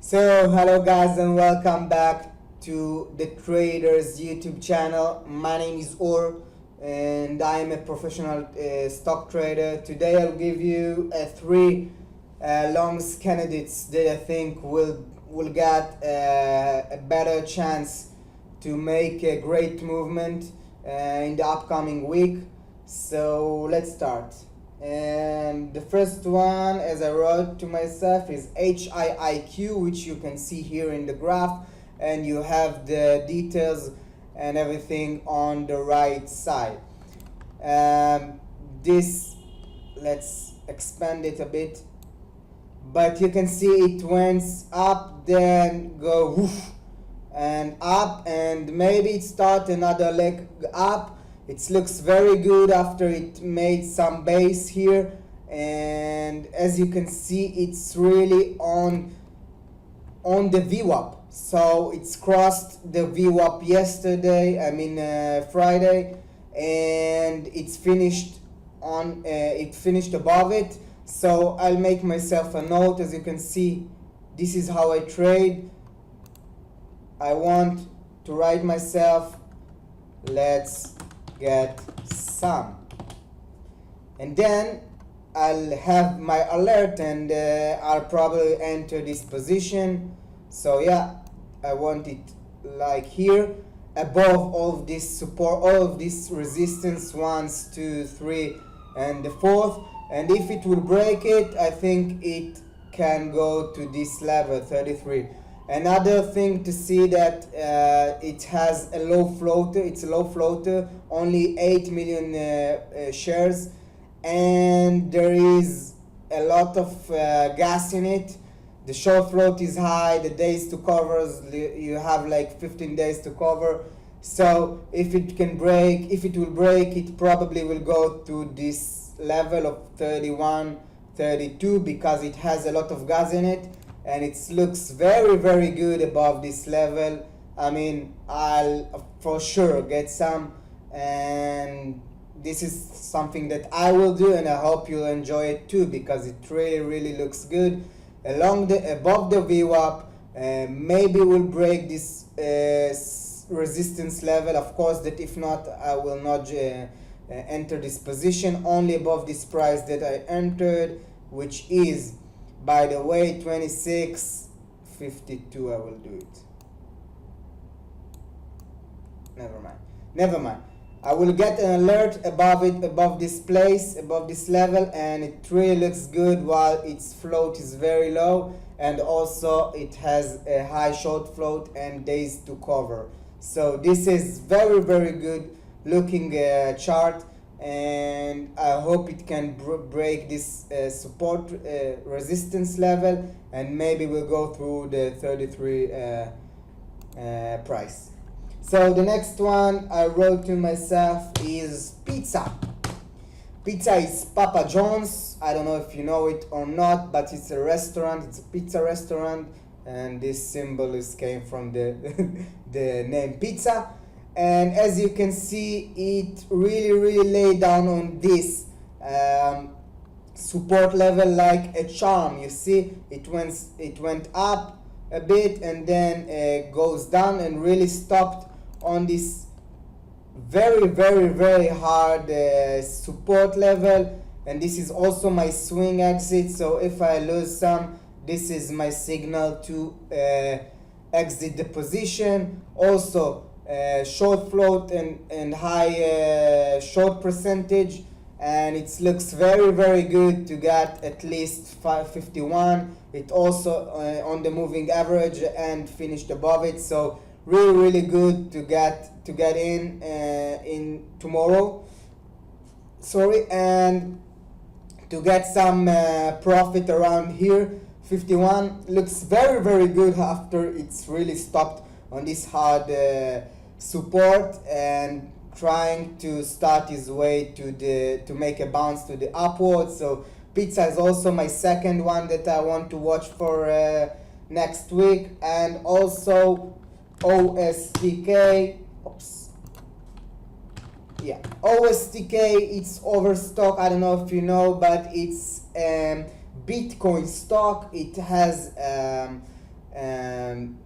So hello guys and welcome back to the Traders YouTube channel. My name is Or and I am a professional stock trader. Today I'll give you three longs candidates that I think will get a better chance to make a great movement in the upcoming week. So let's start. And the first one, as I wrote to myself, is HIIQ, which you can see here in the graph, and you have the details and everything on the right side. Let's expand it a bit, but you can see it went up, then go woof and up, and maybe it start another leg up. It looks very good after it made some base here, and as you can see, it's really on the VWAP. So it's crossed the VWAP yesterday, Friday, and it's finished on it finished above it. So I'll make myself a note. As you can see, this is how I trade. I want to write myself, let's get some, and then I'll have my alert, and I'll probably enter this position. So yeah, I want it like here above all of this support, all of this resistance, 1, 2, 3 and the 4th, and if it will break it, I think it can go to this level 33. Another thing to see that it has a low floater. It's a low floater, only 8 million shares, and there is a lot of gas in it. The short float is high. The days to cover, you have like 15 days to cover. So if it can break, if it will break, it probably will go to this level of 31, 32, because it has a lot of gas in it. And it looks very, very good above this level. I mean, I'll for sure get some, and this is something that I will do, and I hope you'll enjoy it too, because it really, really looks good. Above the VWAP, maybe we'll break this resistance level. Of course, that if not, I will not enter this position. Only above this price that I entered, which is, by the way, 26.52, I will do it. Never mind. I will get an alert above it, above this place, above this level, and it really looks good while its float is very low, and also it has a high short float and days to cover. So this is very, very good looking chart, and I hope it can break this support resistance level, and maybe we'll go through the 33 price. So the next one I wrote to myself is pizza. Pizza is Papa John's. I don't know if you know it or not, but it's a restaurant. It's a pizza restaurant, and this symbol came from the the name pizza. And as you can see, it really laid down on this support level like a charm. You see, it went up a bit, and then goes down and really stopped on this very hard support level. And this is also my swing exit. So if I lose some, this is my signal to exit the position. Also, short float and high short percentage, and it looks very good to get at least 551. It also on the moving average and finished above it. So really good to get in tomorrow. And to get some profit around here. 51 looks very good after it's really stopped on this hard support and trying to start his way to make a bounce to the upward. So pizza is also my second one that I want to watch for next week. And also OSTK. OSTK, it's overstock. I don't know if you know, but it's Bitcoin stock. It has um,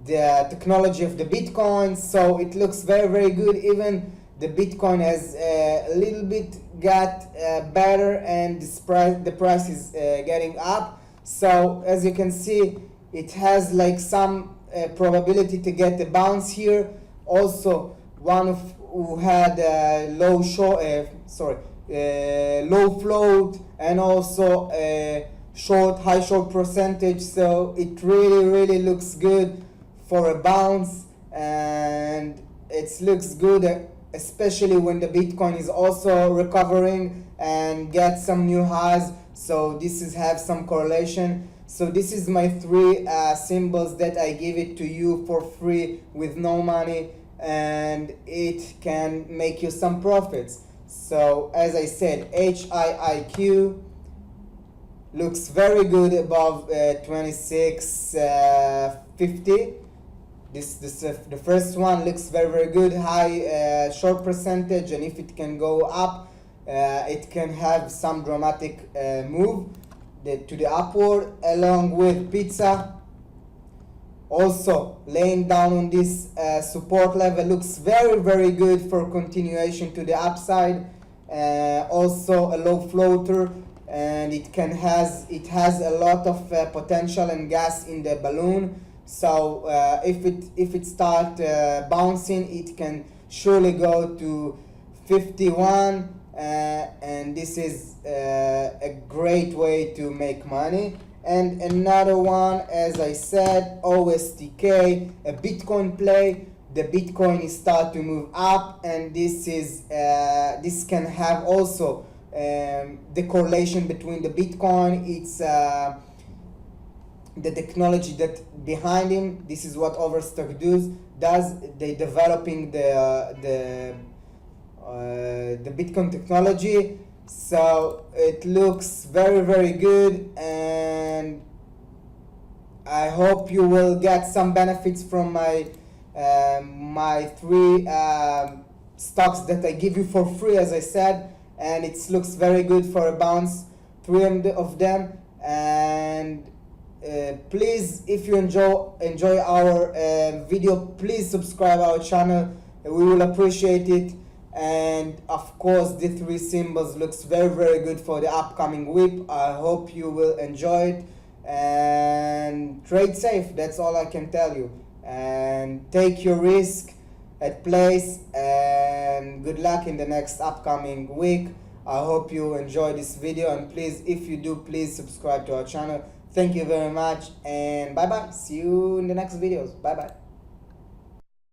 the technology of the Bitcoin. So it looks very, very good. Even the Bitcoin has a little bit got better, and the price is getting up. So as you can see, it has like some probability to get a bounce here. Also, one of who had low float, and also high short percentage. So it really looks good for a bounce, and it looks good, especially when the Bitcoin is also recovering and get some new highs. So this is have some correlation. So this is my three symbols that I give it to you for free with no money, and it can make you some profits. So as I said, HIIQ looks very good above 26.50. The first one looks very good, high short percentage, and if it can go up, it can have some dramatic move to the upward, along with pizza. Also laying down on this support level looks very good for continuation to the upside. Also a low floater, and it has a lot of potential and gas in the balloon. So if it start bouncing, it can surely go to 51, and this is a great way to make money. And another one, as I said, OSTK, a Bitcoin play. The Bitcoin is start to move up, and this can have also the correlation between the Bitcoin. It's the technology that behind him. This is what Overstock does. They developing the Bitcoin technology. So it looks very good, and I hope you will get some benefits from my my three stocks that I give you for free, as I said, and it looks very good for a bounce, three of them. And please, if you enjoy our video, please subscribe our channel. We will appreciate it. And of course, the three symbols looks very good for the upcoming week. I hope you will enjoy it, and trade safe. That's all I can tell you. And take your risk at place, and good luck in the next upcoming week. I hope you enjoy this video, and please, if you do, please subscribe to our channel. Thank you very much, and bye bye. See you in the next videos. Bye bye.